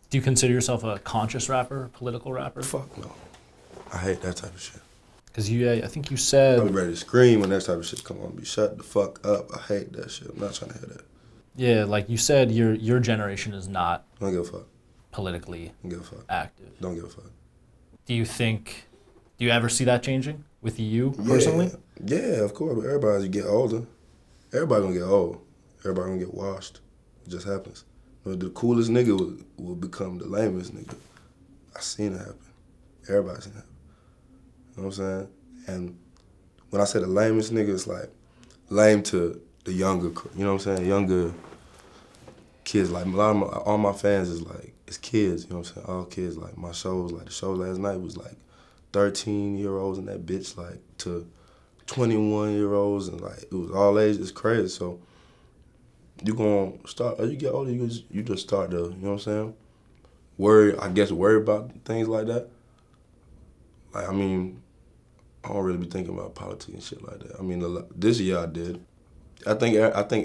Do you consider yourself a conscious rapper, political rapper? Fuck no. I hate that type of shit. Because I think you said... I'll be ready to scream when that type of shit come on. Be shut the fuck up. I hate that shit. I'm not trying to hear that. Yeah, like you said, your generation is not... Don't give a fuck. Politically Don't give a fuck. active. Don't give a fuck. Do you ever see that changing with you personally? Yeah, of course. But everybody, as you get older, everybody gonna get old. Everybody gonna get washed. It just happens. You know, the coolest nigga will become the lamest nigga. I seen it happen. Everybody seen it happen. You know what I'm saying? And when I say the lamest nigga, it's like lame to the younger, you know what I'm saying? Younger kids. Like all my fans is like, it's kids, you know what I'm saying? All kids, like my shows, like the show last night was like 13-year-olds and that bitch like to 21-year-olds and like it was all ages. It's crazy. So you gonna start, as you get older, you just start to, you know what I'm saying? Worry about things like that. Like, I mean, I don't really be thinking about politics and shit like that. I mean, this year I did. I think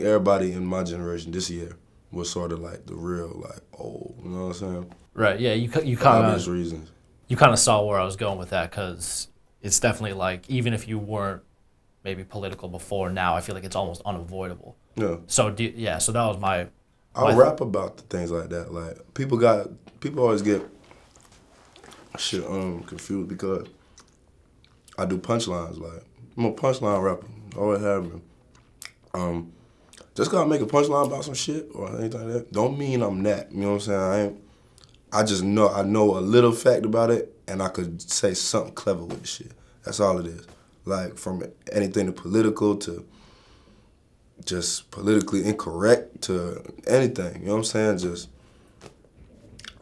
everybody in my generation this year was sort of like the real, like, old, you know what I'm saying? Right, yeah, you kind of... obvious reasons. You kind of saw where I was going with that, because it's definitely like, even if you weren't maybe political before, now I feel like it's almost unavoidable. Yeah. So, so that was my... I rap about the things like that. Like, people always get shit confused because I do punchlines. Like, I'm a punchline rapper. Always have been. Just because I make a punchline about some shit or anything like that, don't mean I'm that. You know what I'm saying? I just know I know a little fact about it, and I could say something clever with the shit. That's all it is. Like, from anything to political to just politically incorrect to anything. You know what I'm saying?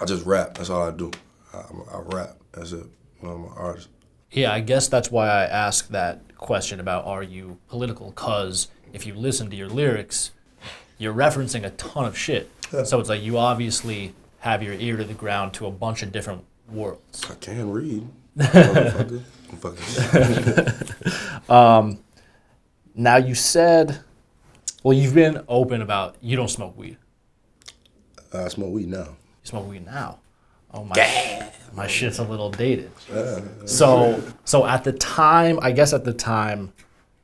I just rap. That's all I do. I rap. That's it. You know, I'm an artist. Yeah, I guess that's why I asked that question about are you political, because if you listen to your lyrics, you're referencing a ton of shit. Yeah. So it's like you obviously have your ear to the ground to a bunch of different worlds. I can read. Now you said, well, you've been open about you don't smoke weed. I smoke weed now. You smoke weed now? Oh my shit's a little dated. So at the time, I guess at the time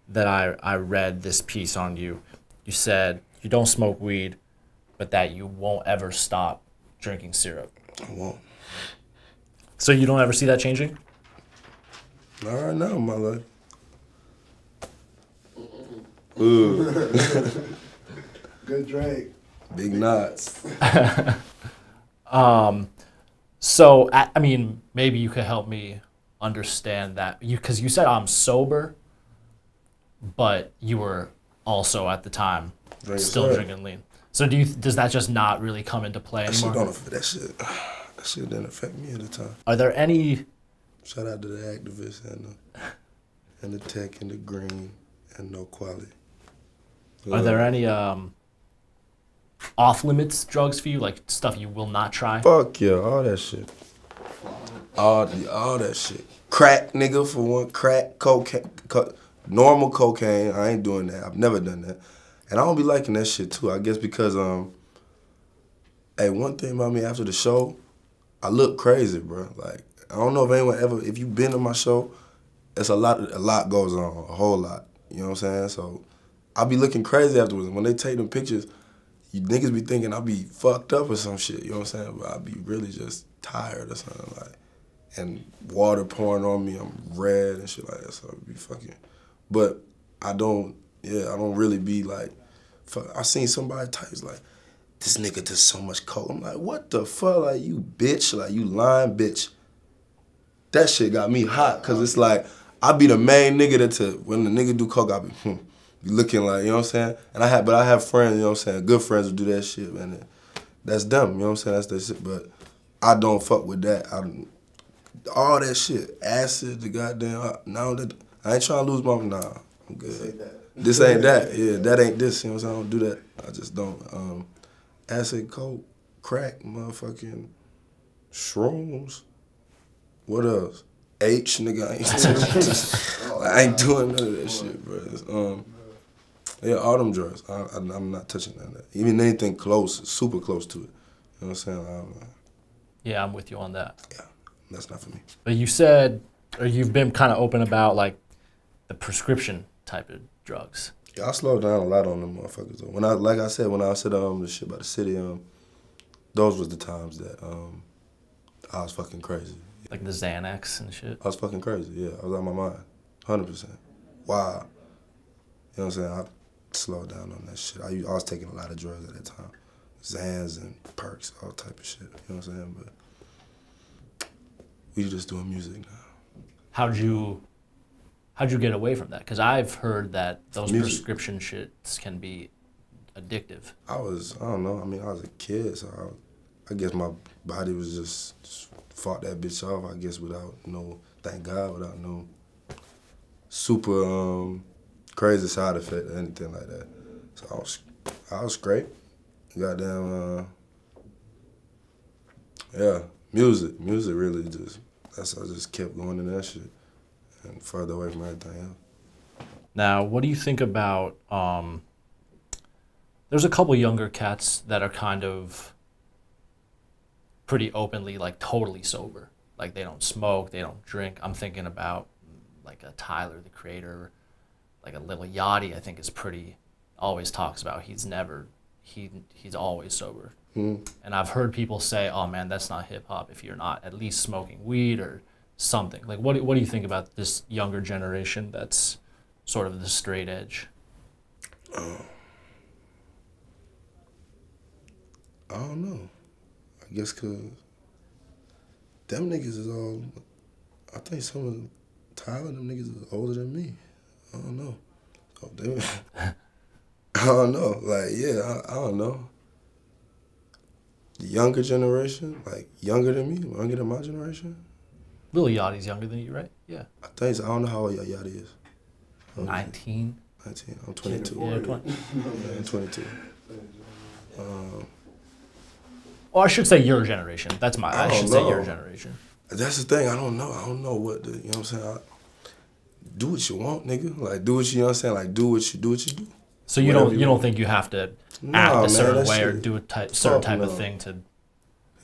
that I read this piece on you, you said you don't smoke weed, but that you won't ever stop drinking syrup. I won't. So you don't ever see that changing? Not right now, my life. Ooh. Good drink. Big knots. So, I mean, maybe you could help me understand that. Because you said I'm sober, but you were also at the time still drinking lean. So does that just not really come into play anymore? That shit didn't affect me at the time. Are there any... Shout out to the activists and the tech and the green and no quality. Are there any off-limits drugs for you, like stuff you will not try? Fuck yeah, all that shit. All that shit. Crack, nigga, for one. Crack, cocaine, normal cocaine. I ain't doing that. I've never done that. And I don't be liking that shit too. I guess because, hey, one thing about me after the show, I look crazy, bro. Like, I don't know if anyone if you've been to my show, it's a lot goes on, a whole lot. You know what I'm saying? So I be looking crazy afterwards. When they take them pictures, you niggas be thinking I be fucked up or some shit, you know what I'm saying? But I be really just tired or something, like, and water pouring on me, I'm red and shit like that, so I be fucking. But I don't really be like, fuck. I seen somebody type like, this nigga does so much coke. I'm like, what the fuck, like, you bitch, like, you lying bitch. That shit got me hot, cause it's like, I be the main nigga when the nigga do coke, I be looking like, you know what I'm saying? And I have friends, you know what I'm saying, good friends who do that shit, man. That's them, you know what I'm saying? That's their shit, but I don't fuck with that. All that shit, acid, the goddamn, now that, I ain't trying to lose my, nah, I'm good. This ain't that, yeah, that ain't this, you know what I'm saying? I don't do that, I just don't. Acid, coke, crack, motherfucking shrooms, what else? H, nigga, I ain't doing none of that shit, bro. Yeah, all them drugs. I'm not touching none of that. Even anything close, super close to it. You know what I'm saying? Yeah, I'm with you on that. Yeah, that's not for me. But you said, or you've been kind of open about like the prescription type of drugs. Yeah, I slowed down a lot on them motherfuckers. Though. Like I said, when I said the shit about the city, those was the times that I was fucking crazy. Like the Xanax and shit. I was fucking crazy. Yeah, I was out of my mind, 100%. Wow. You know what I'm saying? I slowed down on that shit. I was taking a lot of drugs at that time, Xans and perks, all type of shit. You know what I'm saying? But we just doing music now. How'd you get away from that? Because I've heard that those Music. prescription shits can be addictive. I don't know. I mean, I was a kid, so I guess my body was just fought that bitch off, I guess, without thank God, without no super crazy side effect or anything like that. So I was straight. Goddamn, yeah, music really I just kept going in that shit and further away from everything else. Now, what do you think about, there's a couple younger cats that are kind of pretty openly, like, totally sober. Like, they don't smoke, they don't drink. I'm thinking about, like, a Tyler, the Creator, like a Lil Yachty, I think is always talks about he's always sober. Mm. And I've heard people say, oh, man, that's not hip-hop if you're not at least smoking weed or something. Like, what do you think about this younger generation that's sort of the straight edge? I don't know. I guess because them niggas is all, I think some of Tyler, them niggas is older than me. I don't know. So they, I don't know. Like, yeah, I don't know. The younger generation, like younger than me, younger than my generation. Lil Yachty's younger than you, right? Yeah. I think so. I don't know how old Yachty is. 19? 19. I'm 22. Yeah, 20. Yeah, I'm 22. Or I should say your generation. I should say your generation. That's the thing. I don't know. I don't know what you know what I'm saying? Do what you want, nigga. Like, do what you know what I'm saying? Like, do what you do. So you don't think you have to act a certain way or do a certain type of thing to...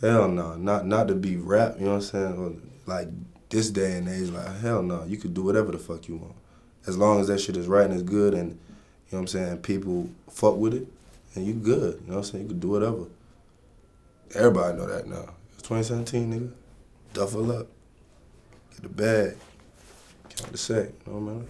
Hell no. Not to be rap, you know what I'm saying? Or like, this day and age, like, hell no. You could do whatever the fuck you want. As long as that shit is right and it's good and, you know what I'm saying, people fuck with it, and you good. You know what I'm saying? You could do whatever. Everybody know that now. It's 2017, nigga. Duffel up. Get the bag. Count the sack. You know what I mean?